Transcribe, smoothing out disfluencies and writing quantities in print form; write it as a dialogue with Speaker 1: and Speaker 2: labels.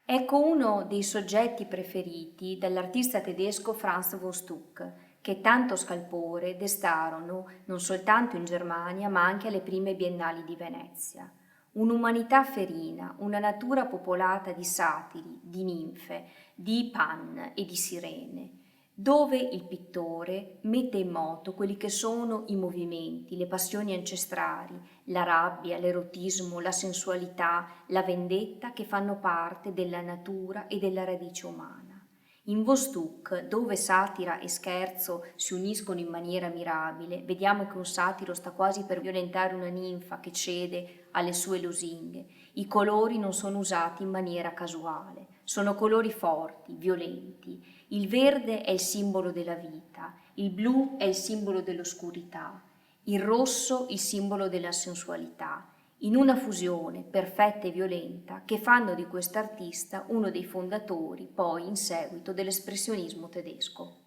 Speaker 1: Ecco uno dei soggetti preferiti dall'artista tedesco Franz von Stuck, che tanto scalpore destarono non soltanto in Germania ma anche alle prime biennali di Venezia. Un'umanità ferina, una natura popolata di satiri, di ninfe, di Pan e di sirene, dove il pittore mette in moto quelli che sono i movimenti, le passioni ancestrali, la rabbia, l'erotismo, la sensualità, la vendetta che fanno parte della natura e della radice umana. In Vostok, dove satira e scherzo si uniscono in maniera mirabile, vediamo che un satiro sta quasi per violentare una ninfa che cede alle sue lusinghe. I colori non sono usati in maniera casuale, sono colori forti, violenti. Il verde è il simbolo della vita, il blu è il simbolo dell'oscurità, il rosso il simbolo della sensualità, in una fusione perfetta e violenta che fanno di quest'artista uno dei fondatori, poi in seguito, dell'espressionismo tedesco.